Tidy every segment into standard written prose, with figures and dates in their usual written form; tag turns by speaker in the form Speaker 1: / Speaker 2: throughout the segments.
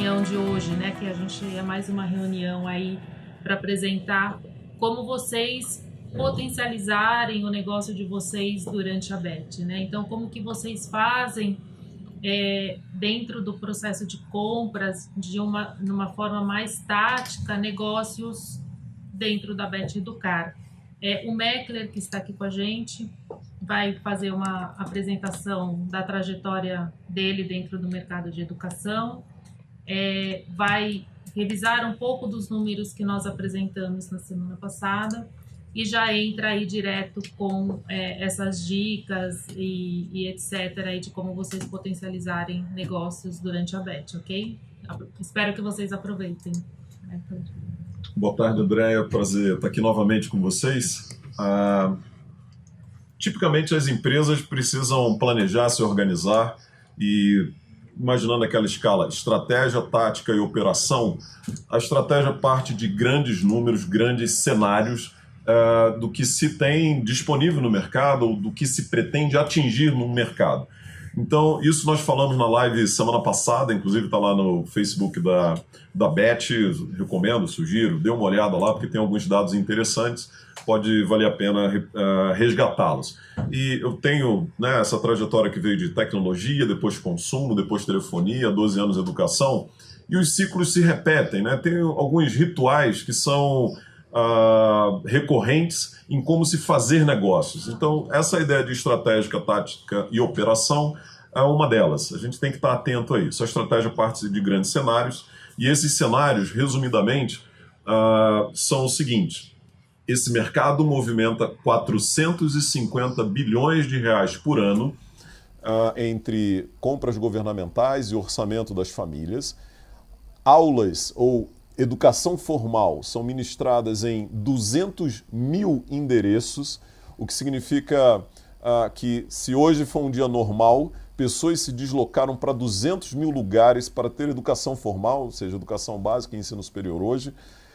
Speaker 1: reunião de hoje, né? Que a gente é mais uma reunião aí para apresentar como vocês potencializarem o negócio de vocês durante a BET, né? Então, como que vocês fazem dentro do processo de compras, numa forma mais tática, negócios dentro da BET Educar. O Meckler, que está aqui com a gente, vai fazer uma apresentação da trajetória dele dentro do mercado de educação, vai revisar um pouco dos números que nós apresentamos na semana passada e já entra aí direto com essas dicas e etc. aí de como vocês potencializarem negócios durante a BET, ok? Espero que vocês aproveitem.
Speaker 2: Boa tarde, Andréia. Prazer estar aqui novamente com vocês. Tipicamente, as empresas precisam planejar, se organizar e, imaginando aquela escala estratégia, tática e operação, a estratégia parte de grandes números, grandes cenários do que se tem disponível no mercado ou do que se pretende atingir no mercado. Então, isso nós falamos na live semana passada, inclusive está lá no Facebook da BET, recomendo, sugiro, dê uma olhada lá, porque tem alguns dados interessantes, pode valer a pena resgatá-los. E eu tenho essa trajetória que veio de tecnologia, depois consumo, depois telefonia, 12 anos de educação, e os ciclos se repetem, né? Tem alguns rituais que são recorrentes em como se fazer negócios. Então, essa ideia de estratégia, tática e operação é uma delas. A gente tem que estar atento a isso. A estratégia parte de grandes cenários, e esses cenários, resumidamente, são os seguintes. Esse mercado movimenta 450 bilhões de reais por ano entre compras governamentais e orçamento das famílias. Aulas ou educação formal são ministradas em 200 mil endereços, o que significa que, se hoje for um dia normal, pessoas se deslocaram para 200 mil lugares para ter educação formal, ou seja, educação básica e ensino superior hoje.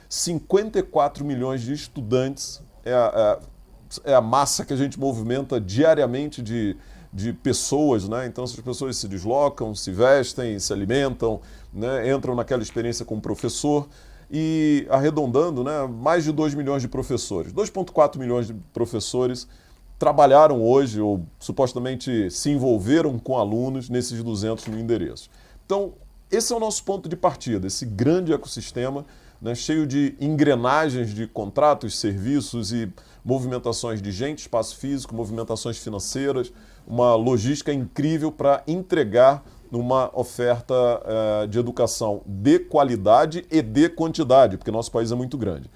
Speaker 2: 54 milhões de estudantes é a massa que a gente movimenta diariamente de pessoas, né? Então essas pessoas se deslocam, se vestem, se alimentam, né? Entram naquela experiência com o professor e, arredondando, né? Mais de 2 milhões de professores, 2,4 milhões de professores trabalharam hoje ou supostamente se envolveram com alunos nesses 200 mil endereços. Então esse é o nosso ponto de partida, esse grande ecossistema, né? Cheio de engrenagens de contratos, serviços e movimentações de gente, espaço físico, movimentações financeiras, uma logística incrível para entregar uma oferta de educação de qualidade e de quantidade, porque nosso país é muito grande.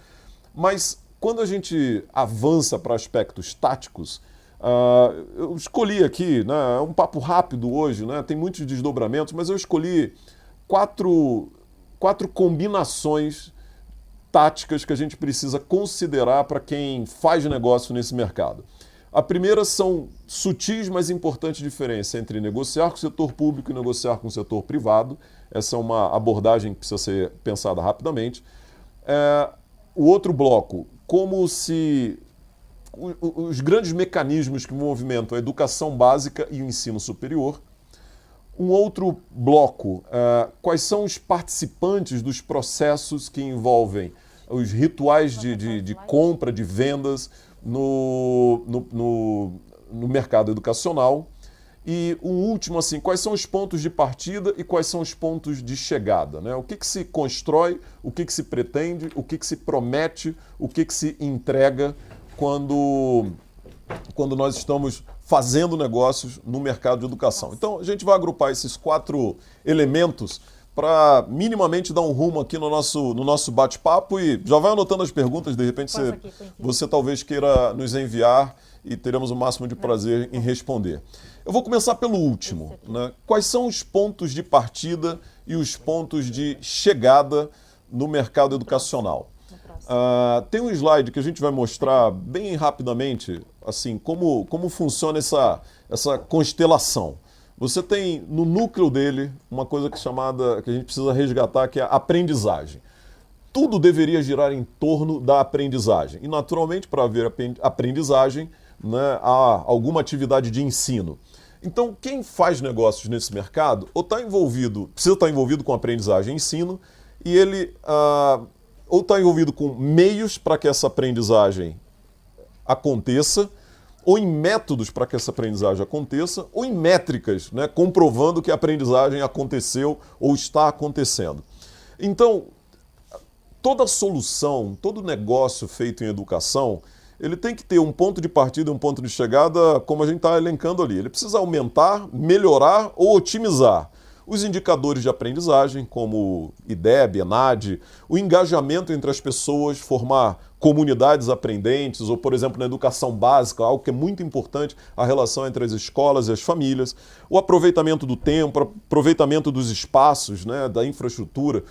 Speaker 2: Mas quando a gente avança para aspectos táticos, eu escolhi aqui, né, é um papo rápido hoje, né, tem muitos desdobramentos, mas eu escolhi quatro combinações táticas que a gente precisa considerar para quem faz negócio nesse mercado. A primeira são sutis, mas importantes diferenças entre negociar com o setor público e negociar com o setor privado. Essa é uma abordagem que precisa ser pensada rapidamente. O outro bloco, como se os grandes mecanismos que movimentam a educação básica e o ensino superior. Um outro bloco, quais são os participantes dos processos que envolvem os rituais de compra, de vendas no mercado educacional. E um último, assim, quais são os pontos de partida e quais são os pontos de chegada, né? O que se constrói, o que se pretende, o que se promete, o que se entrega quando nós estamos fazendo negócios no mercado de educação. Então, a gente vai agrupar esses 4 elementos para minimamente dar um rumo aqui no nosso bate-papo e já vai anotando as perguntas, de repente você talvez queira nos enviar e teremos o máximo de prazer em responder. Eu vou começar pelo último, né? Quais são os pontos de partida e os pontos de chegada no mercado educacional? Tem um slide que a gente vai mostrar bem rapidamente, assim, como funciona essa constelação. Você tem no núcleo dele uma coisa que a gente precisa resgatar, que é a aprendizagem. Tudo deveria girar em torno da aprendizagem. E, naturalmente, para haver aprendizagem, né, há alguma atividade de ensino. Então, quem faz negócios nesse mercado ou precisa estar envolvido com aprendizagem e ensino, e ele ou está envolvido com meios para que essa aprendizagem aconteça, ou em métodos para que essa aprendizagem aconteça, ou em métricas, né, comprovando que a aprendizagem aconteceu ou está acontecendo. Então, toda solução, todo negócio feito em educação, ele tem que ter um ponto de partida e um ponto de chegada, como a gente está elencando ali. Ele precisa aumentar, melhorar ou otimizar os indicadores de aprendizagem, como IDEB, ENAD, o engajamento entre as pessoas, formar comunidades aprendentes, ou, por exemplo, na educação básica, algo que é muito importante, a relação entre as escolas e as famílias, o aproveitamento do tempo, aproveitamento dos espaços, né, da infraestrutura.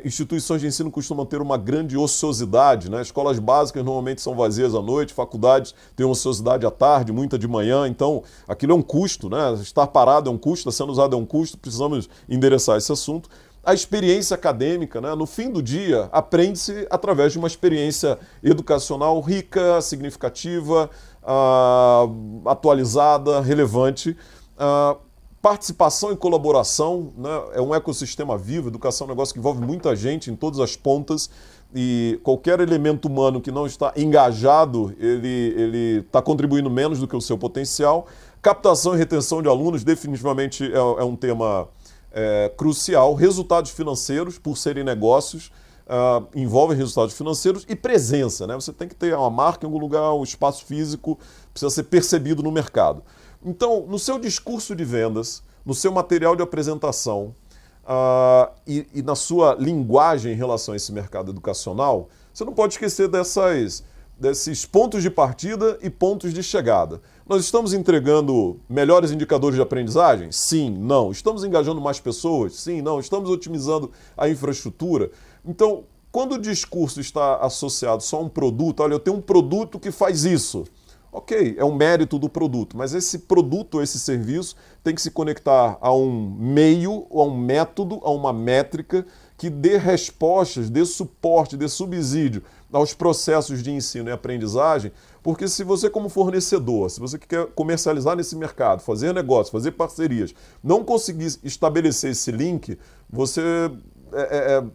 Speaker 2: Instituições de ensino costumam ter uma grande ociosidade, né? Escolas básicas normalmente são vazias à noite, faculdades têm ociosidade à tarde, muita de manhã, então aquilo é um custo, né? Estar parado é um custo, estar sendo usado é um custo, precisamos endereçar esse assunto. A experiência acadêmica, né? No fim do dia, aprende-se através de uma experiência educacional rica, significativa, atualizada, relevante. Participação e colaboração, né? É um ecossistema vivo, educação é um negócio que envolve muita gente em todas as pontas, e qualquer elemento humano que não está engajado, ele está contribuindo menos do que o seu potencial. Captação e retenção de alunos definitivamente é um tema crucial. Resultados financeiros, por serem negócios, envolvem resultados financeiros e presença, né? Você tem que ter uma marca em algum lugar, um espaço físico, precisa ser percebido no mercado. Então, no seu discurso de vendas, no seu material de apresentação e na sua linguagem em relação a esse mercado educacional, você não pode esquecer desses pontos de partida e pontos de chegada. Nós estamos entregando melhores indicadores de aprendizagem? Sim, não. Estamos engajando mais pessoas? Sim, não. Estamos otimizando a infraestrutura? Então, quando o discurso está associado só a um produto, olha, eu tenho um produto que faz isso. Ok, é um mérito do produto, mas esse produto, esse serviço, tem que se conectar a um meio, a um método, a uma métrica que dê respostas, dê suporte, dê subsídio aos processos de ensino e aprendizagem, porque se você como fornecedor, se você quer comercializar nesse mercado, fazer negócio, fazer parcerias, não conseguir estabelecer esse link, você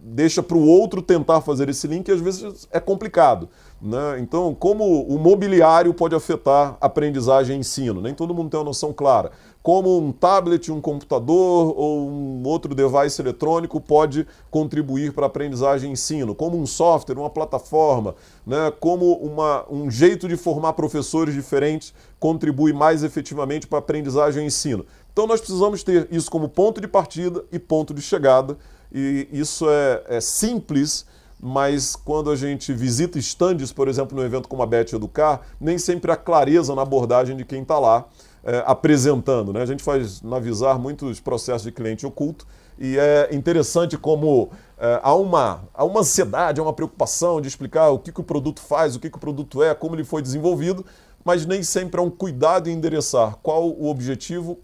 Speaker 2: deixa para o outro tentar fazer esse link e às vezes é complicado, né? Então, como o mobiliário pode afetar a aprendizagem e ensino? Nem todo mundo tem uma noção clara. Como um tablet, um computador ou um outro device eletrônico pode contribuir para a aprendizagem e ensino? Como um software, uma plataforma, né? Como um jeito de formar professores diferentes contribui mais efetivamente para a aprendizagem e ensino? Então, nós precisamos ter isso como ponto de partida e ponto de chegada. E isso é simples, mas quando a gente visita estandes, por exemplo, num evento como a Bet Educar, nem sempre há clareza na abordagem de quem está lá apresentando, né? A gente faz na Visar muitos processos de cliente oculto e é interessante como há uma ansiedade, há uma preocupação de explicar o que o produto faz, o que o produto é, como ele foi desenvolvido, mas nem sempre há um cuidado em endereçar qual o objetivo,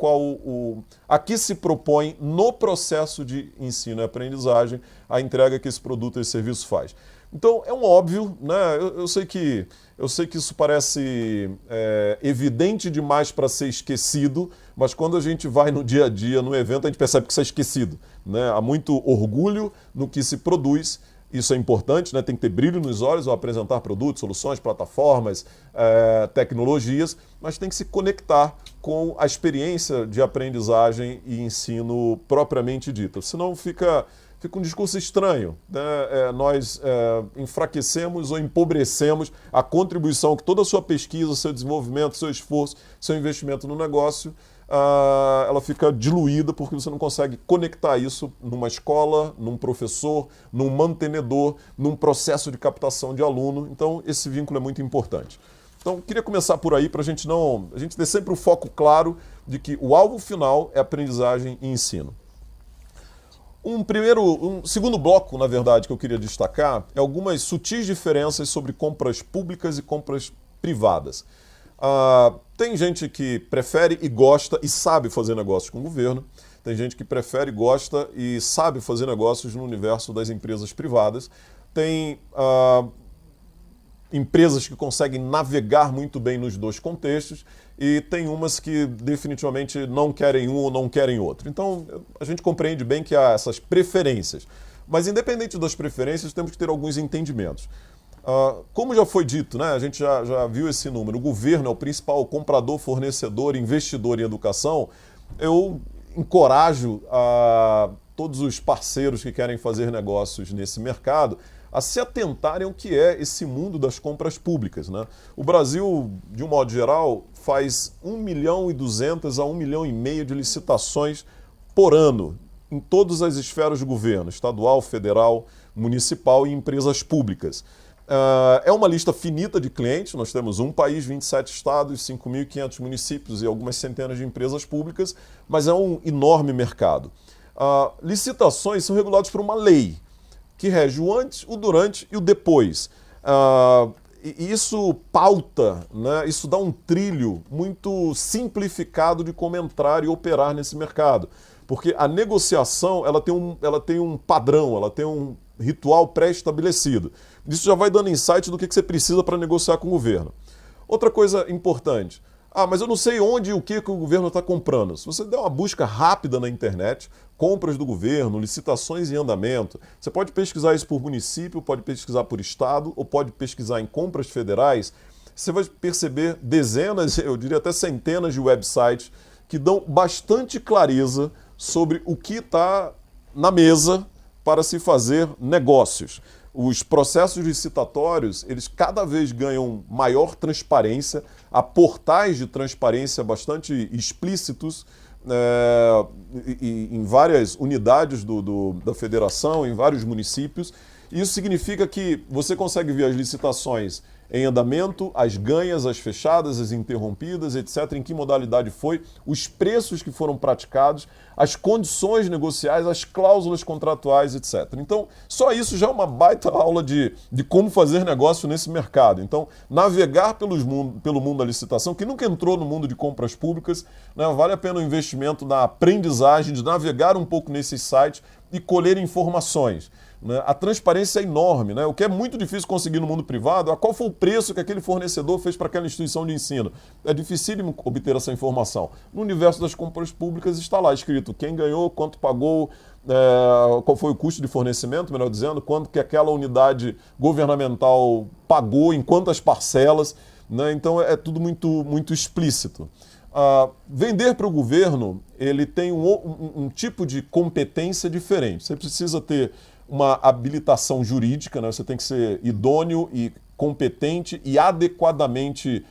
Speaker 2: a que se propõe no processo de ensino e aprendizagem a entrega que esse produto e esse serviço faz. Então, é um óbvio, né? Eu sei que isso parece evidente demais para ser esquecido, mas quando a gente vai no dia a dia, no evento, a gente percebe que isso é esquecido, né? Há muito orgulho no que se produz. Isso é importante, né? Tem que ter brilho nos olhos ao apresentar produtos, soluções, plataformas, tecnologias, mas tem que se conectar com a experiência de aprendizagem e ensino propriamente dita. Senão fica um discurso estranho, né? Nós enfraquecemos ou empobrecemos a contribuição que toda a sua pesquisa, seu desenvolvimento, seu esforço, seu investimento no negócio, ela fica diluída porque você não consegue conectar isso numa escola, num professor, num mantenedor, num processo de captação de aluno. Então, esse vínculo é muito importante. Então, queria começar por aí para a gente ter sempre o foco claro de que o alvo final é aprendizagem e ensino. Um segundo bloco, na verdade, que eu queria destacar é algumas sutis diferenças sobre compras públicas e compras privadas. Tem gente que prefere e gosta e sabe fazer negócios com o governo. Tem gente que prefere, gosta e sabe fazer negócios no universo das empresas privadas. Tem empresas que conseguem navegar muito bem nos dois contextos e tem umas que definitivamente não querem um ou não querem outro. Então, a gente compreende bem que há essas preferências. Mas, independente das preferências, temos que ter alguns entendimentos. Como já foi dito, né, a gente já viu esse número, o governo é o principal comprador, fornecedor, investidor em educação. Eu encorajo a todos os parceiros que querem fazer negócios nesse mercado a se atentarem ao que é esse mundo das compras públicas, né? O Brasil, de um modo geral, faz 1.200.000 a 1,5 milhão de licitações por ano, em todas as esferas de governo, estadual, federal, municipal e empresas públicas. É uma lista finita de clientes, nós temos um país, 27 estados, 5.500 municípios e algumas centenas de empresas públicas, mas é um enorme mercado. Licitações são reguladas por uma lei, que rege o antes, o durante e o depois. E isso pauta, né? Isso dá um trilho muito simplificado de como entrar e operar nesse mercado. Porque a negociação ela tem um padrão, ela tem um ritual pré-estabelecido. Isso já vai dando insight do que você precisa para negociar com o governo. Outra coisa importante. Mas eu não sei onde e o que o governo está comprando. Se você der uma busca rápida na internet, compras do governo, licitações em andamento, você pode pesquisar isso por município, pode pesquisar por estado, ou pode pesquisar em compras federais, você vai perceber dezenas, eu diria até centenas de websites que dão bastante clareza sobre o que está na mesa para se fazer negócios. Os processos licitatórios, eles cada vez ganham maior transparência, há portais de transparência bastante explícitos em várias unidades da federação, em vários municípios. Isso significa que você consegue ver as licitações em andamento, as ganhas, as fechadas, as interrompidas, etc., em que modalidade foi, os preços que foram praticados, as condições negociais, as cláusulas contratuais, etc. Então, só isso já é uma baita aula de como fazer negócio nesse mercado. Então, navegar pelo mundo da licitação, que nunca entrou no mundo de compras públicas, né, vale a pena o investimento na aprendizagem, de navegar um pouco nesses sites e colher informações. A transparência é enorme, né? O que é muito difícil conseguir no mundo privado, qual foi o preço que aquele fornecedor fez para aquela instituição de ensino. É dificílimo obter essa informação. No universo das compras públicas está lá escrito quem ganhou, quanto pagou, qual foi o custo de fornecimento, melhor dizendo, quanto que aquela unidade governamental pagou, em quantas parcelas, né? Então é tudo muito explícito. Vender para o governo, ele tem um tipo de competência diferente. Você precisa ter uma habilitação jurídica, né? Você tem que ser idôneo e competente e adequadamente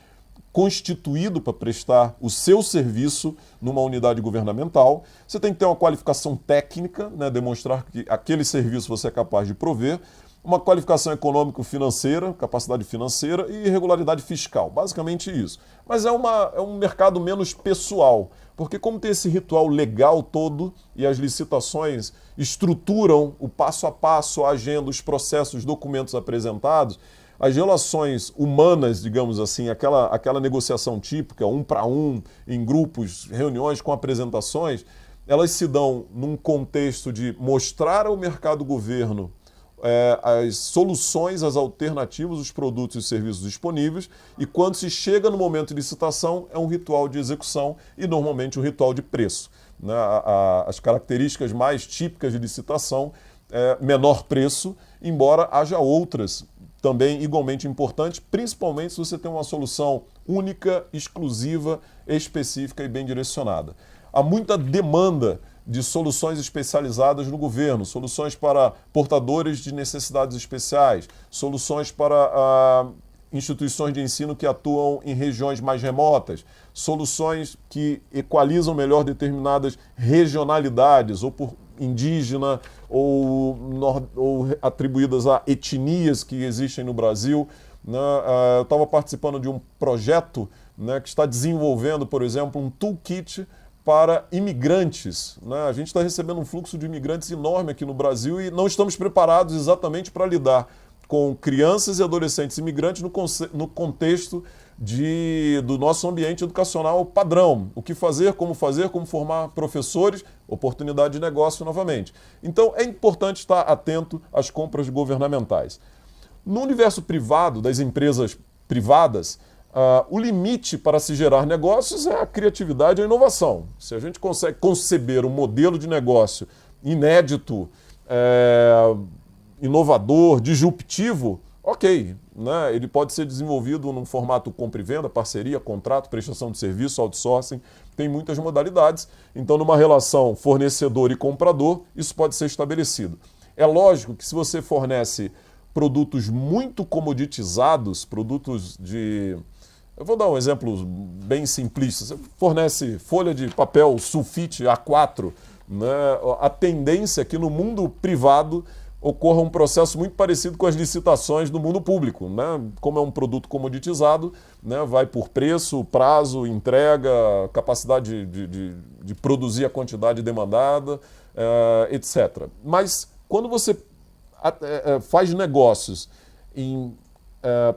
Speaker 2: constituído para prestar o seu serviço numa unidade governamental. Você tem que ter uma qualificação técnica, né? Demonstrar que aquele serviço você é capaz de prover, uma qualificação econômico-financeira, capacidade financeira e regularidade fiscal. Basicamente isso. Mas é um mercado menos pessoal, porque como tem esse ritual legal todo e as licitações estruturam o passo a passo, a agenda, os processos, os documentos apresentados, as relações humanas, digamos assim, aquela negociação típica, um para um, em grupos, reuniões com apresentações, elas se dão num contexto de mostrar ao mercado-governo as soluções, as alternativas, os produtos e os serviços disponíveis, e quando se chega no momento de licitação, é um ritual de execução e normalmente um ritual de preço. Né? As características mais típicas de licitação é menor preço, embora haja outras também igualmente importantes, principalmente se você tem uma solução única, exclusiva, específica e bem direcionada. Há muita demanda de soluções especializadas no governo, soluções para portadores de necessidades especiais, soluções para instituições de ensino que atuam em regiões mais remotas, soluções que equalizam melhor determinadas regionalidades, ou por indígena, ou atribuídas a etnias que existem no Brasil. Eu estava participando de um projeto, né, que está desenvolvendo, por exemplo, um toolkit para imigrantes. Né? A gente está recebendo um fluxo de imigrantes enorme aqui no Brasil e não estamos preparados exatamente para lidar com crianças e adolescentes imigrantes no contexto do nosso ambiente educacional padrão. O que fazer, como formar professores, oportunidade de negócio novamente. Então é importante estar atento às compras governamentais. No universo privado, das empresas privadas,
Speaker 3: O limite para se gerar negócios é a criatividade e a inovação. Se a gente consegue conceber um modelo de negócio inédito, inovador, disruptivo, ok, né? Ele pode ser desenvolvido num formato compra e venda, parceria, contrato, prestação de serviço, outsourcing, tem muitas modalidades. Então, numa relação fornecedor e comprador, isso pode ser estabelecido. É lógico que se você fornece produtos muito comoditizados, produtos de... Eu vou dar um exemplo bem simplista. Você fornece folha de papel sulfite A4, né? A tendência é que no mundo privado ocorra um processo muito parecido com as licitações do mundo público, né? Como é um produto comoditizado, né? Vai por preço, prazo, entrega, capacidade de produzir a quantidade demandada, etc. Mas quando você faz negócios em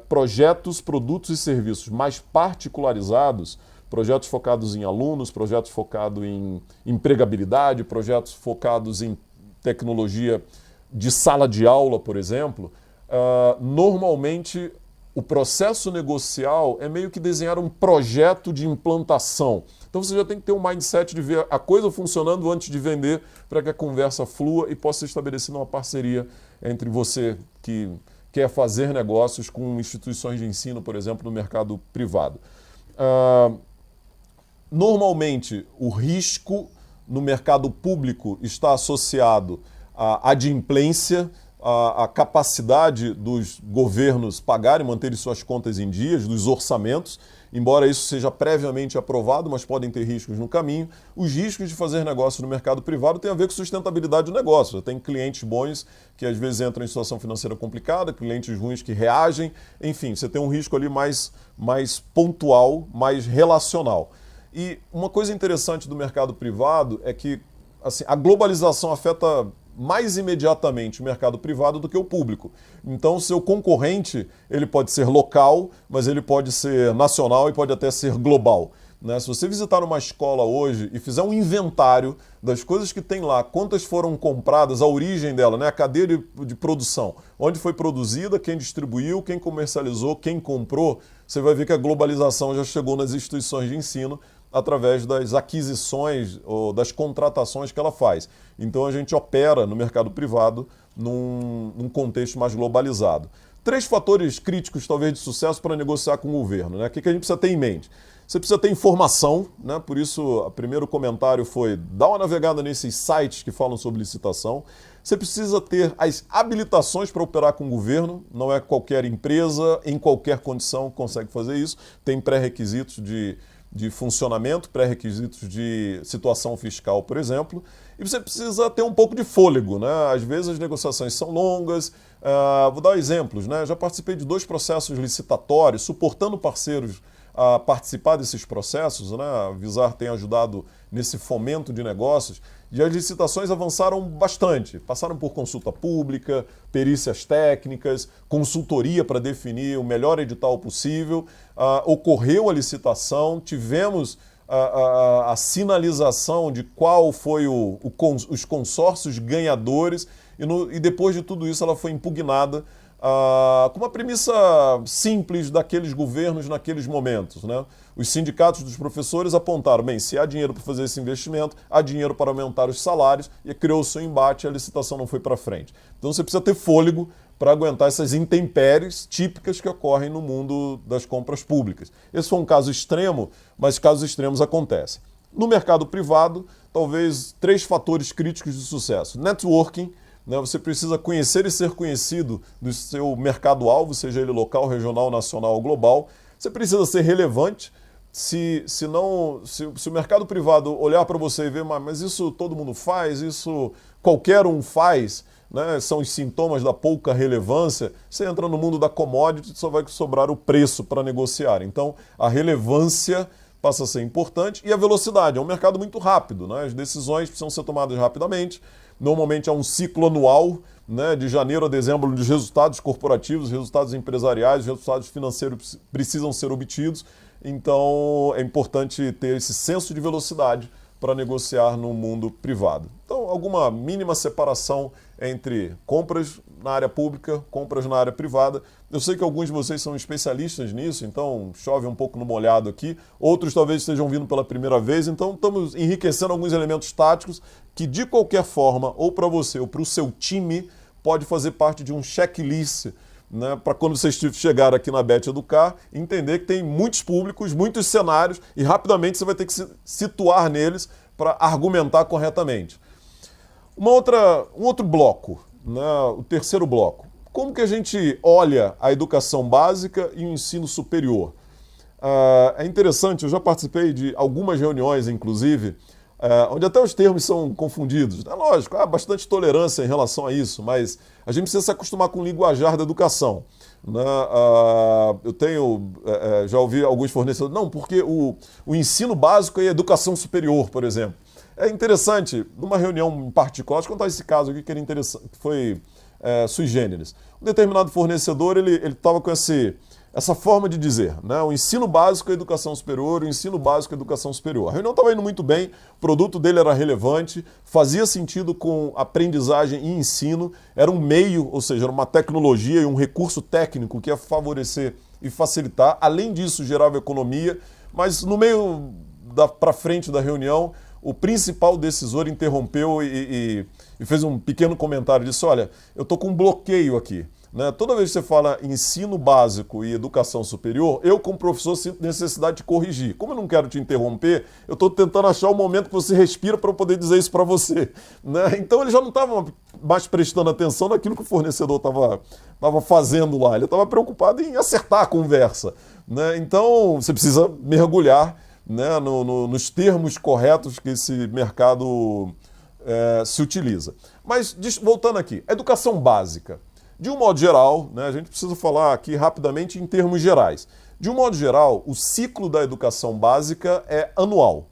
Speaker 3: projetos, produtos e serviços mais particularizados, projetos focados em alunos, projetos focados em empregabilidade, projetos focados em tecnologia de sala de aula, por exemplo, normalmente o processo negocial é meio que desenhar um projeto de implantação. Então você já tem que ter um mindset de ver a coisa funcionando antes de vender, para que a conversa flua e possa ser estabelecida uma parceria entre você que quer fazer negócios com instituições de ensino, por exemplo, no mercado privado. Normalmente, o risco no mercado público está associado à adimplência, à cacapacidade dos governos pagarem, manterem suas contas em dias, dos orçamentos, embora isso seja previamente aprovado, mas podem ter riscos no caminho. Os riscos de fazer negócio no mercado privado têm a ver com sustentabilidade do negócio. Tem clientes bons que às vezes entram em situação financeira complicada, clientes ruins que reagem, enfim, você tem um risco ali mais pontual, mais relacional. E uma coisa interessante do mercado privado é que assim, a globalização afeta mais imediatamente o mercado privado do que o público. Então, seu concorrente ele pode ser local, mas ele pode ser nacional e pode até ser global. Né? Se você visitar uma escola hoje e fizer um inventário das coisas que tem lá, quantas foram compradas, a origem dela, né? A cadeia de produção, onde foi produzida, quem distribuiu, quem comercializou, quem comprou, você vai ver que a globalização já chegou nas instituições de ensino através das aquisições ou das contratações que ela faz. Então a gente opera no mercado privado num contexto mais globalizado. 3 fatores críticos, talvez, de sucesso para negociar com o governo. Né? O que a gente precisa ter em mente? Você precisa ter informação, né? Por isso o primeiro comentário foi dá uma navegada nesses sites que falam sobre licitação. Você precisa ter as habilitações para operar com o governo, não é qualquer empresa, em qualquer condição consegue fazer isso, tem pré-requisitos de funcionamento, pré-requisitos de situação fiscal, por exemplo, e você precisa ter um pouco de fôlego, né? Às vezes as negociações são longas, vou dar exemplos, né? Já participei de 2 processos licitatórios, suportando parceiros a participar desses processos, né? A Visar tem ajudado nesse fomento de negócios, e as licitações avançaram bastante, passaram por consulta pública, perícias técnicas, consultoria para definir o melhor edital possível, ocorreu a licitação, tivemos a sinalização de qual foi os consórcios ganhadores, e depois de tudo isso ela foi impugnada com uma premissa simples daqueles governos naqueles momentos. Né? Os sindicatos dos professores apontaram, bem, se há dinheiro para fazer esse investimento, há dinheiro para aumentar os salários, e criou-se um embate e a licitação não foi para frente. Então você precisa ter fôlego para aguentar essas intempéries típicas que ocorrem no mundo das compras públicas. Esse foi um caso extremo, mas casos extremos acontecem. No mercado privado, talvez 3 fatores críticos de sucesso. Networking, né? Você precisa conhecer e ser conhecido do seu mercado-alvo, seja ele local, regional, nacional ou global. Você precisa ser relevante. Se o mercado privado olhar para você e ver, mas isso todo mundo faz, isso qualquer um faz, né? São os sintomas da pouca relevância, você entra no mundo da commodity e só vai sobrar o preço para negociar. Então, a relevância passa a ser importante e a velocidade. É um mercado muito rápido, né? As decisões precisam ser tomadas rapidamente. Normalmente há um ciclo anual, né, de janeiro a dezembro, onde os resultados corporativos, os resultados empresariais, os resultados financeiros precisam ser obtidos. Então é importante ter esse senso de velocidade para negociar no mundo privado. Então, alguma mínima separação entre compras na área pública, compras na área privada. Eu sei que alguns de vocês são especialistas nisso, então chove um pouco no molhado aqui. Outros talvez estejam vindo pela primeira vez, então estamos enriquecendo alguns elementos táticos que, de qualquer forma, ou para você ou para o seu time, pode fazer parte de um checklist, né, para quando vocês chegar aqui na Bet Educar, entender que tem muitos públicos, muitos cenários e rapidamente você vai ter que se situar neles para argumentar corretamente. Um outro bloco, né, o terceiro bloco. Como que a gente olha a educação básica e o ensino superior? É interessante, eu já participei de algumas reuniões, inclusive, onde até os termos são confundidos. É lógico, há bastante tolerância em relação a isso, mas a gente precisa se acostumar com o linguajar da educação. Né? Já ouvi alguns fornecedores, não, porque o ensino básico é educação superior, por exemplo. É interessante, numa reunião em particular, deixa eu contar esse caso aqui que era interessante, que foi sui generis. Um determinado fornecedor, ele estava com essa forma de dizer, né? O ensino básico é educação superior, o ensino básico é educação superior. A reunião estava indo muito bem, o produto dele era relevante, fazia sentido com aprendizagem e ensino, era um meio, ou seja, era uma tecnologia e um recurso técnico que ia favorecer e facilitar. Além disso, gerava economia, mas no meio para frente da reunião, o principal decisor interrompeu e fez um pequeno comentário, disse, olha, eu estou com um bloqueio aqui. Né? Toda vez que você fala ensino básico e educação superior, eu, como professor, sinto necessidade de corrigir. Como eu não quero te interromper, eu estou tentando achar o momento que você respira para eu poder dizer isso para você. Né? Então ele já não estava mais prestando atenção naquilo que o fornecedor estava fazendo lá. Ele estava preocupado em acertar a conversa. Né? Então você precisa mergulhar, né, nos termos corretos que esse mercado se utiliza. Mas, voltando aqui, educação básica. De um modo geral, né, a gente precisa falar aqui rapidamente em termos gerais. De um modo geral, o ciclo da educação básica é anual.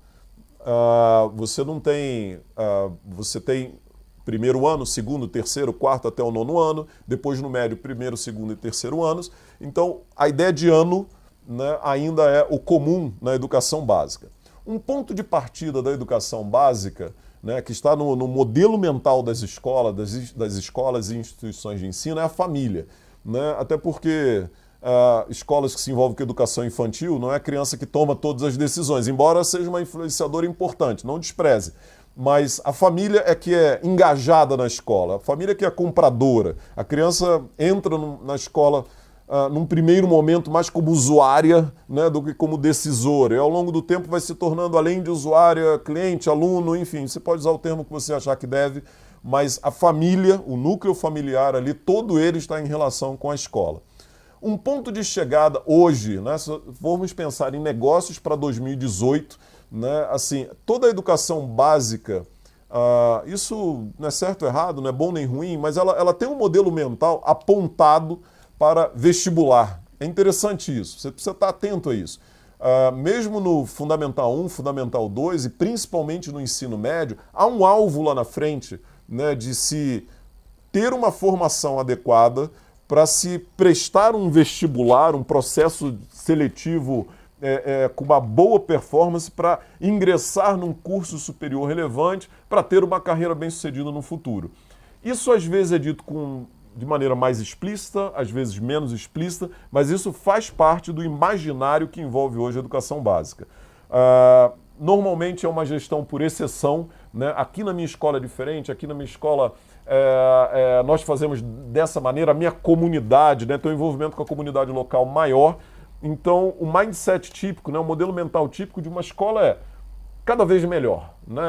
Speaker 3: Você tem primeiro ano, segundo, terceiro, quarto até o nono ano, depois no médio, primeiro, segundo e terceiro anos. Então, a ideia de ano, né, ainda é o comum na educação básica. Um ponto de partida da educação básica, né, que está no modelo mental das escolas e instituições de ensino, é a família. Né? Até porque escolas que se envolvem com educação infantil não é a criança que toma todas as decisões, embora seja uma influenciadora importante, não despreze. Mas a família é que é engajada na escola, a família que é compradora. A criança entra na escola num primeiro momento mais como usuária, né, do que como decisora. E ao longo do tempo vai se tornando, além de usuária, cliente, aluno, enfim, você pode usar o termo que você achar que deve, mas a família, o núcleo familiar ali, todo ele está em relação com a escola. Um ponto de chegada hoje, né, se formos pensar em negócios para 2018, né, assim, toda a educação básica, isso não é certo ou errado, não é bom nem ruim, mas ela tem um modelo mental apontado para vestibular. É interessante isso, você precisa estar atento a isso. Mesmo no Fundamental 1, Fundamental 2 e principalmente no ensino médio, há um alvo lá na frente, né, de se ter uma formação adequada para se prestar um vestibular, um processo seletivo com uma boa performance para ingressar num curso superior relevante para ter uma carreira bem-sucedida no futuro. Isso às vezes é dito de maneira mais explícita, às vezes menos explícita, mas isso faz parte do imaginário que envolve hoje a educação básica. Normalmente é uma gestão por exceção, né? Aqui na minha escola é diferente, aqui na minha escola nós fazemos dessa maneira, a minha comunidade, né, tem um envolvimento com a comunidade local maior, então o mindset típico, né, o modelo mental típico de uma escola é cada vez melhor. Né?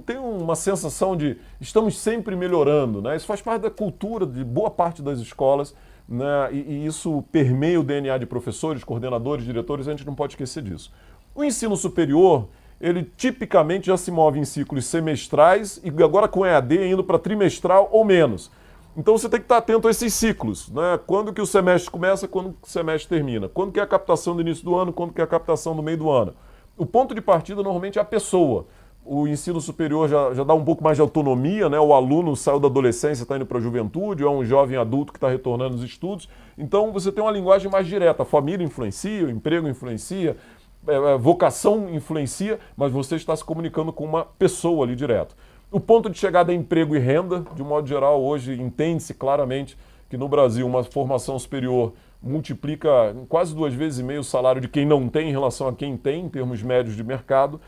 Speaker 3: Tem uma sensação de estamos sempre melhorando. Né? Isso faz parte da cultura de boa parte das escolas, né? E isso permeia o DNA de professores, coordenadores, diretores, a gente não pode esquecer disso. O ensino superior, ele tipicamente já se move em ciclos semestrais e agora com EAD indo para trimestral ou menos. Então você tem que estar atento a esses ciclos. Né? Quando que o semestre começa, quando que o semestre termina. Quando que é a captação do início do ano, quando que é a captação do meio do ano. O ponto de partida normalmente é a pessoa. O ensino superior já dá um pouco mais de autonomia, né? O aluno saiu da adolescência, está indo para a juventude, ou é um jovem adulto que está retornando aos estudos. Então você tem uma linguagem mais direta. A família influencia, o emprego influencia, vocação influencia, mas você está se comunicando com uma pessoa ali direto. O ponto de chegada é emprego e renda. De um modo geral, hoje entende-se claramente que no Brasil uma formação superior multiplica quase 2,5 vezes o salário de quem não tem em relação a quem tem, em termos médios de mercado.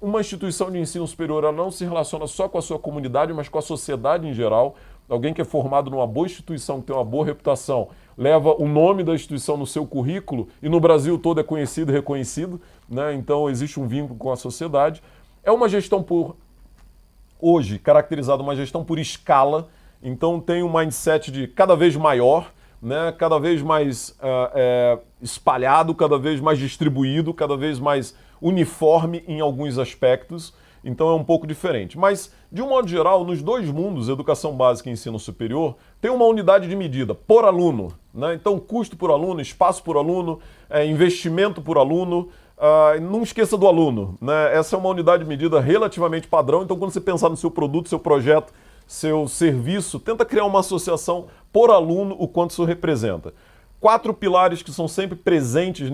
Speaker 3: Uma instituição de ensino superior ela não se relaciona só com a sua comunidade, mas com a sociedade em geral. Alguém que é formado numa boa instituição, que tem uma boa reputação, leva o nome da instituição no seu currículo e no Brasil todo é conhecido e reconhecido, né? Então existe um vínculo com a sociedade. É uma gestão hoje, caracterizada uma gestão por escala, então tem um mindset de cada vez maior, né? Cada vez mais espalhado, cada vez mais distribuído, cada vez mais uniforme em alguns aspectos, então é um pouco diferente. Mas, de um modo geral, nos dois mundos, educação básica e ensino superior, tem uma unidade de medida, por aluno, né? Então, custo por aluno, espaço por aluno, investimento por aluno, não esqueça do aluno, né? Essa é uma unidade de medida relativamente padrão, então quando você pensar no seu produto, seu projeto, seu serviço, tenta criar uma associação por aluno, o quanto isso representa. 4 pilares que são sempre presentes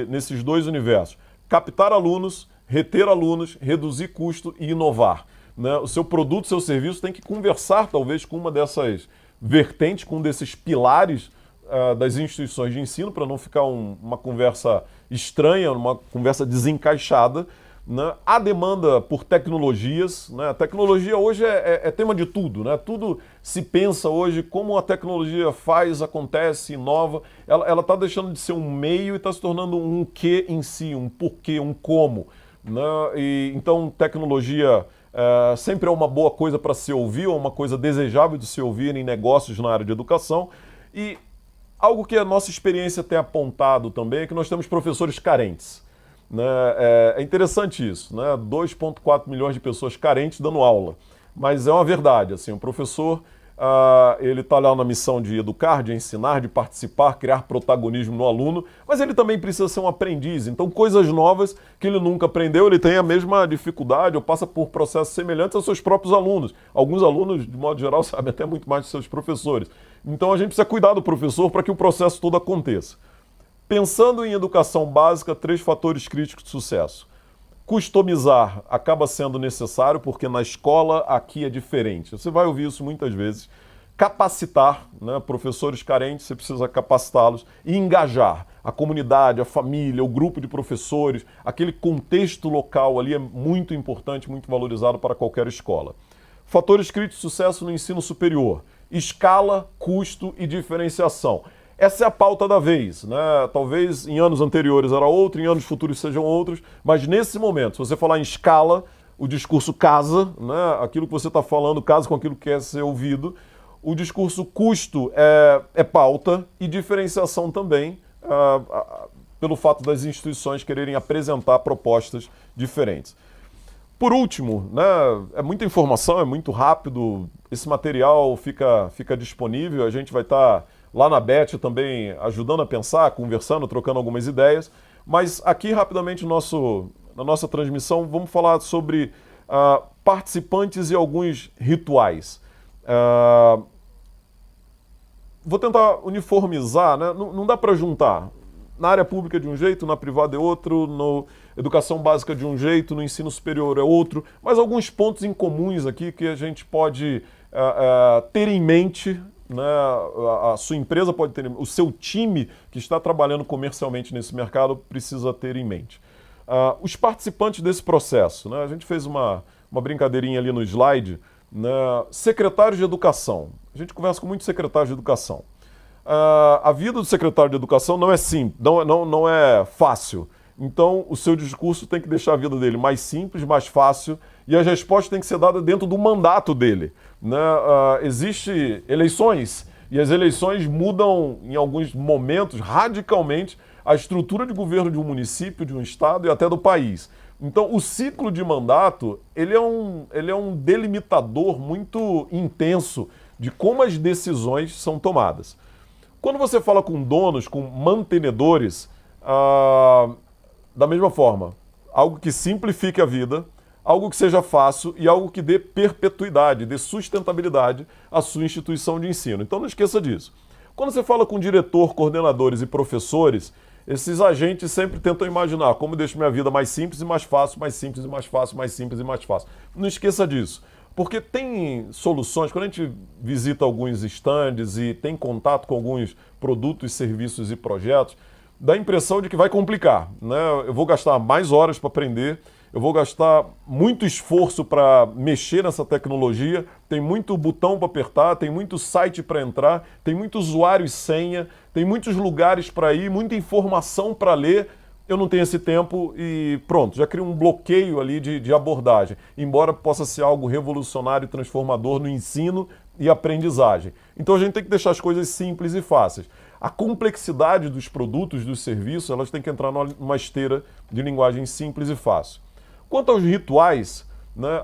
Speaker 3: nesses dois universos. Captar alunos, reter alunos, reduzir custo e inovar, né? O seu produto, seu serviço tem que conversar talvez com uma dessas vertentes, com um desses pilares das instituições de ensino, para não ficar uma conversa estranha, uma conversa desencaixada, né? Há demanda por tecnologias, né? A tecnologia hoje é tema de tudo, né? Tudo se pensa hoje como a tecnologia faz, acontece, inova. Ela está deixando de ser um meio e está se tornando um quê em si, um porquê, um como, né? Então, tecnologia sempre é uma boa coisa para se ouvir, ou uma coisa desejável de se ouvir em negócios na área de educação. E algo que a nossa experiência tem apontado também é que nós temos professores carentes, né? É interessante isso, né? 2,4 milhões de pessoas carentes dando aula, mas é uma verdade, assim, o professor ele está lá na missão de educar, de ensinar, de participar, criar protagonismo no aluno, mas ele também precisa ser um aprendiz, então coisas novas que ele nunca aprendeu, ele tem a mesma dificuldade ou passa por processos semelhantes aos seus próprios alunos. Alguns alunos, de modo geral, sabem até muito mais de seus professores. Então a gente precisa cuidar do professor para que o processo todo aconteça. Pensando em educação básica, 3 fatores críticos de sucesso. Customizar acaba sendo necessário, porque na escola aqui é diferente. Você vai ouvir isso muitas vezes. Capacitar, né? Professores carentes, você precisa capacitá-los. E engajar a comunidade, a família, o grupo de professores. Aquele contexto local ali é muito importante, muito valorizado para qualquer escola. Fatores críticos de sucesso no ensino superior. Escala, custo e diferenciação. Essa é a pauta da vez, né? Talvez em anos anteriores era outra, em anos futuros sejam outros, mas nesse momento, se você falar em escala, o discurso casa, né? Aquilo que você está falando casa com aquilo que quer ser ouvido. O discurso custo é pauta e diferenciação também, pelo fato das instituições quererem apresentar propostas diferentes. Por último, né? É muita informação, é muito rápido, esse material fica disponível, a gente vai estar lá na BET também ajudando a pensar, conversando, trocando algumas ideias. Mas aqui, rapidamente, na nossa transmissão, vamos falar sobre participantes e alguns rituais. Vou tentar uniformizar, né? Não dá para juntar. Na área pública de um jeito, na privada é outro, na educação básica de um jeito, no ensino superior é outro, mas alguns pontos em comuns aqui que a gente pode ter em mente, né? A sua empresa pode ter, o seu time que está trabalhando comercialmente nesse mercado precisa ter em mente. Os participantes desse processo, né? A gente fez uma brincadeirinha ali no slide, né? Secretários de educação. A gente conversa com muitos secretários de educação. A vida do secretário de educação não é simples, não é fácil. Então, o seu discurso tem que deixar a vida dele mais simples, mais fácil, e as respostas têm que ser dadas dentro do mandato dele, né? Existem eleições, e as eleições mudam, em alguns momentos, radicalmente, a estrutura de governo de um município, de um estado e até do país. Então, o ciclo de mandato, ele é um delimitador muito intenso de como as decisões são tomadas. Quando você fala com donos, com mantenedores, da mesma forma, algo que simplifique a vida, algo que seja fácil e algo que dê perpetuidade, dê sustentabilidade à sua instituição de ensino. Então não esqueça disso. Quando você fala com diretor, coordenadores e professores, Esses agentes sempre tentam imaginar como deixo minha vida mais simples e mais fácil, mais simples e mais fácil, mais simples e mais fácil. Não esqueça disso, porque tem soluções, quando a gente visita alguns estandes e tem contato com alguns produtos, serviços e projetos, dá a impressão de que vai complicar, né? Eu vou gastar mais horas para aprender, eu vou gastar muito esforço para mexer nessa tecnologia, tem muito botão para apertar, tem muito site para entrar, tem muito usuário e senha, tem muitos lugares para ir, muita informação para ler. Eu não tenho esse tempo e pronto, já crio um bloqueio ali de abordagem, embora possa ser algo revolucionário e transformador no ensino e aprendizagem. Então a gente tem que deixar as coisas simples e fáceis. A complexidade dos produtos, dos serviços, elas têm que entrar numa esteira de linguagem simples e fácil. Quanto aos rituais, né,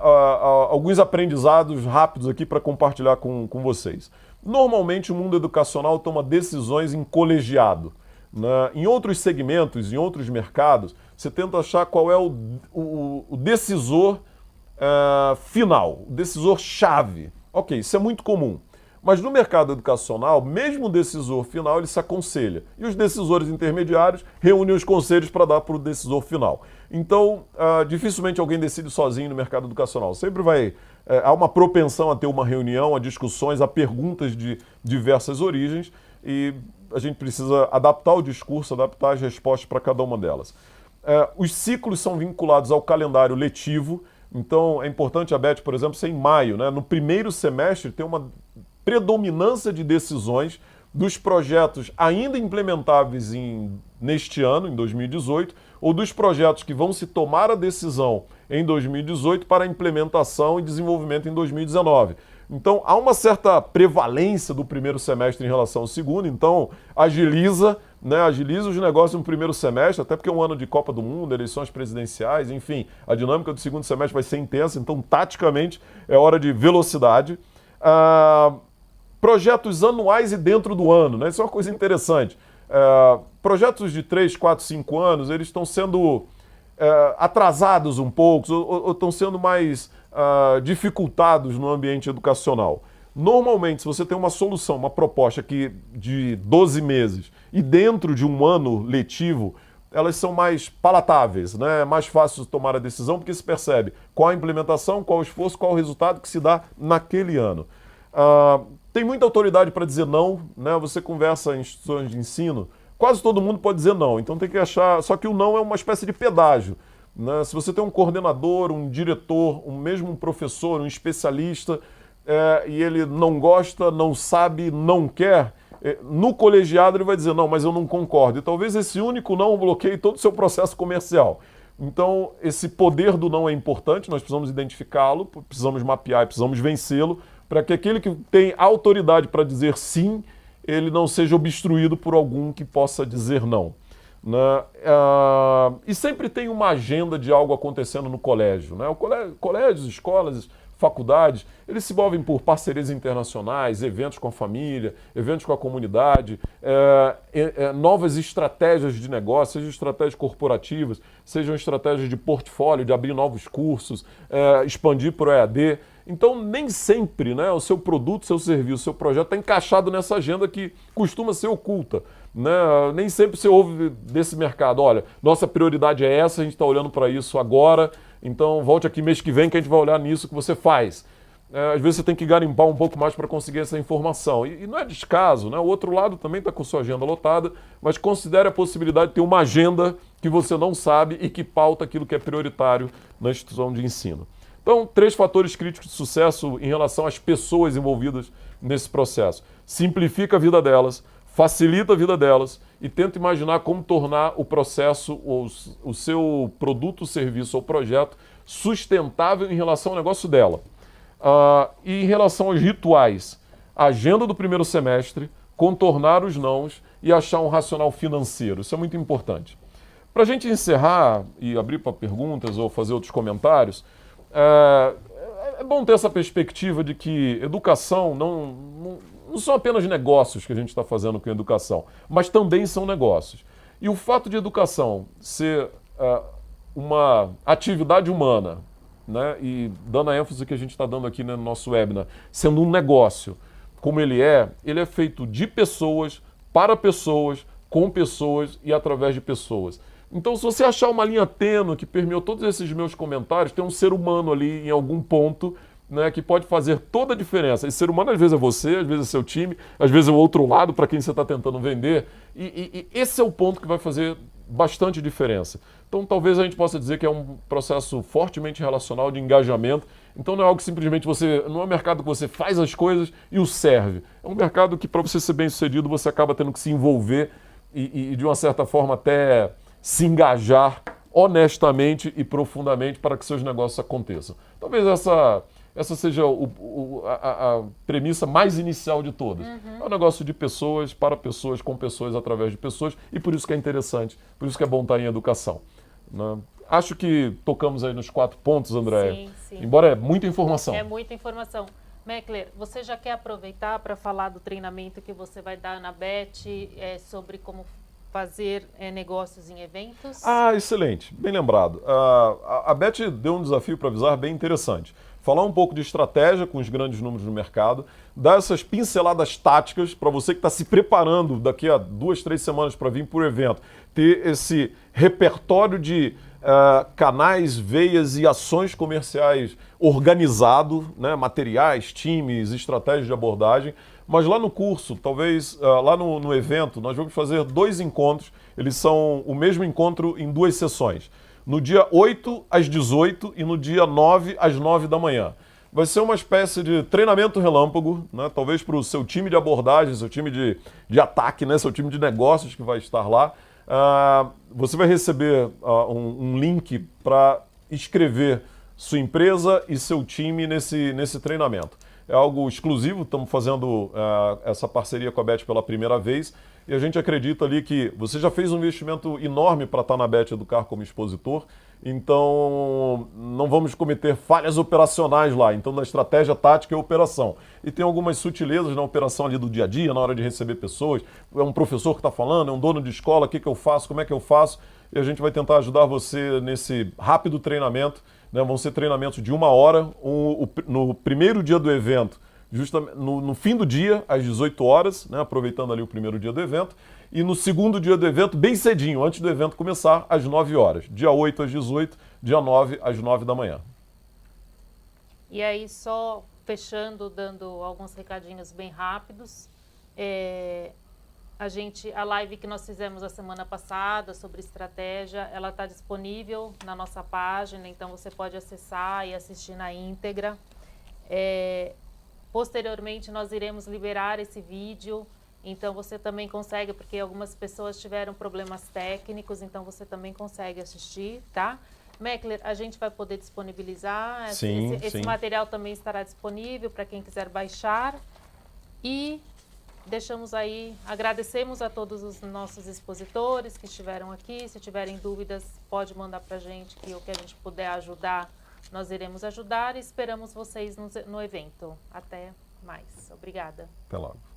Speaker 3: alguns aprendizados rápidos aqui para compartilhar com vocês. Normalmente o mundo educacional toma decisões em colegiado. Né? Em outros segmentos, em outros mercados, você tenta achar qual é o decisor final, o decisor-chave. Ok, isso é muito comum. Mas no mercado educacional, mesmo o decisor final, ele se aconselha. E os decisores intermediários reúnem os conselhos para dar para o decisor final. Então, dificilmente alguém decide sozinho no mercado educacional. Sempre há uma propensão a ter uma reunião, a discussões, a perguntas de diversas origens e a gente precisa adaptar o discurso, adaptar as respostas para cada uma delas. Os ciclos são vinculados ao calendário letivo. Então, é importante a Beth, por exemplo, ser em maio, né? No primeiro semestre tem uma predominância de decisões dos projetos ainda implementáveis neste ano, em 2018, ou dos projetos que vão se tomar a decisão em 2018 para implementação e desenvolvimento em 2019. Então, há uma certa prevalência do primeiro semestre em relação ao segundo, então agiliza os negócios no primeiro semestre, até porque é um ano de Copa do Mundo, eleições presidenciais, enfim, a dinâmica do segundo semestre vai ser intensa, então, taticamente, é hora de velocidade. Projetos anuais e dentro do ano, né? Isso é uma coisa interessante. Projetos de 3, 4, 5 anos, eles estão sendo atrasados um pouco, ou estão sendo mais dificultados no ambiente educacional. Normalmente, se você tem uma solução, uma proposta de 12 meses e dentro de um ano letivo, elas são mais palatáveis, né? É mais fácil de tomar a decisão porque se percebe qual a implementação, qual o esforço, qual o resultado que se dá naquele ano. Tem muita autoridade para dizer não, né? Você conversa em instituições de ensino, quase todo mundo pode dizer não, então tem que achar, só que o não é uma espécie de pedágio, né? Se você tem um coordenador, um diretor, mesmo um professor, um especialista, e ele não gosta, não sabe, não quer, no colegiado ele vai dizer não, mas eu não concordo, e talvez esse único não bloqueie todo o seu processo comercial. Então, esse poder do não é importante, nós precisamos identificá-lo, precisamos mapear e precisamos vencê-lo, para que aquele que tem autoridade para dizer sim, ele não seja obstruído por algum que possa dizer não. Né? E sempre tem uma agenda de algo acontecendo no colégio. Né? Colégios, escolas, faculdades, eles se movem por parcerias internacionais, eventos com a família, eventos com a comunidade, novas estratégias de negócio, sejam estratégias corporativas, sejam estratégias de portfólio, de abrir novos cursos, expandir para o EAD. Então, nem sempre, né, o seu produto, seu serviço, seu projeto está encaixado nessa agenda que costuma ser oculta. Né? Nem sempre você ouve desse mercado, olha, nossa prioridade é essa, a gente está olhando para isso agora, então volte aqui mês que vem que a gente vai olhar nisso que você faz. Às vezes você tem que garimpar um pouco mais para conseguir essa informação. E não é descaso, né? O outro lado também está com sua agenda lotada, mas considere a possibilidade de ter uma agenda que você não sabe e que pauta aquilo que é prioritário na instituição de ensino. Então, 3 fatores críticos de sucesso em relação às pessoas envolvidas nesse processo. Simplifica a vida delas, facilita a vida delas e tenta imaginar como tornar o processo, o seu produto, serviço ou projeto sustentável em relação ao negócio dela. E em relação aos rituais, a agenda do primeiro semestre, contornar os nãos e achar um racional financeiro. Isso é muito importante. Para a gente encerrar e abrir para perguntas ou fazer outros comentários, é bom ter essa perspectiva de que educação não são apenas negócios que a gente está fazendo com educação, mas também são negócios. E o fato de educação ser uma atividade humana, né, e dando a ênfase que a gente está dando aqui no nosso webinar, sendo um negócio, como ele é feito de pessoas, com pessoas e através de pessoas. Então, se você achar uma linha tênue que permeou todos esses meus comentários, tem um ser humano ali em algum ponto, né, que pode fazer toda a diferença. Esse ser humano, às vezes, é você, às vezes é seu time, às vezes é o outro lado para quem você está tentando vender. E esse é o ponto que vai fazer bastante diferença. Então, talvez a gente possa dizer que é um processo fortemente relacional de engajamento. Então, não é algo que simplesmente não é um mercado que você faz as coisas e o serve. É um mercado que, para você ser bem-sucedido, você acaba tendo que se envolver e de uma certa forma, até se engajar honestamente e profundamente para que seus negócios aconteçam. Talvez essa seja a premissa mais inicial de todas. É um negócio de pessoas, para pessoas, com pessoas, através de pessoas, e por isso que é interessante, por isso que é bom estar em educação, né? Acho que tocamos aí nos 4 pontos, Andréia.
Speaker 1: Sim, sim.
Speaker 3: Embora é muita informação.
Speaker 1: É muita informação. Meckler, você já quer aproveitar para falar do treinamento que você vai dar na BET sobre como fazer negócios em eventos?
Speaker 3: Ah, excelente. Bem lembrado. A BET deu um desafio para a Visar bem interessante. Falar um pouco de estratégia com os grandes números no mercado, dar essas pinceladas táticas para você que está se preparando daqui a 2, 3 semanas para vir para o evento, ter esse repertório de canais, veias e ações comerciais organizado, né, materiais, times, estratégias de abordagem. Mas lá no curso, talvez lá no evento, nós vamos fazer 2 encontros. Eles são o mesmo encontro em 2 sessões. No dia 8 às 18 e no dia 9 às 9 da manhã. Vai ser uma espécie de treinamento relâmpago, né? Talvez para o seu time de abordagem, seu time de ataque, né? Seu time de negócios que vai estar lá. Você vai receber um link para inscrever sua empresa e seu time nesse treinamento. É algo exclusivo, estamos fazendo essa parceria com a BET pela primeira vez e a gente acredita ali que você já fez um investimento enorme para estar na BET Educar como expositor, então não vamos cometer falhas operacionais lá, então na estratégia, tática e operação. E tem algumas sutilezas na operação ali do dia a dia, na hora de receber pessoas, é um professor que está falando, é um dono de escola, o que eu faço, como é que eu faço, e a gente vai tentar ajudar você nesse rápido treinamento, né? Vão ser treinamentos de 1 hora, no primeiro dia do evento, justamente no fim do dia, às 18 horas, né? Aproveitando ali o primeiro dia do evento, e no segundo dia do evento, bem cedinho, antes do evento começar, às 9 horas. Dia 8 às 18, dia 9 às 9 da manhã.
Speaker 1: E aí, só fechando, dando alguns recadinhos bem rápidos, a live que nós fizemos a semana passada sobre estratégia, ela está disponível na nossa página, então você pode acessar e assistir na íntegra. Posteriormente, nós iremos liberar esse vídeo, então você também consegue, porque algumas pessoas tiveram problemas técnicos, então você também consegue assistir, tá? Meckler, a gente vai poder disponibilizar, esse material também estará disponível para quem quiser baixar. E deixamos aí, agradecemos a todos os nossos expositores que estiveram aqui. Se tiverem dúvidas, pode mandar para a gente, que o que a gente puder ajudar, nós iremos ajudar, e esperamos vocês no evento. Até mais. Obrigada.
Speaker 3: Até logo.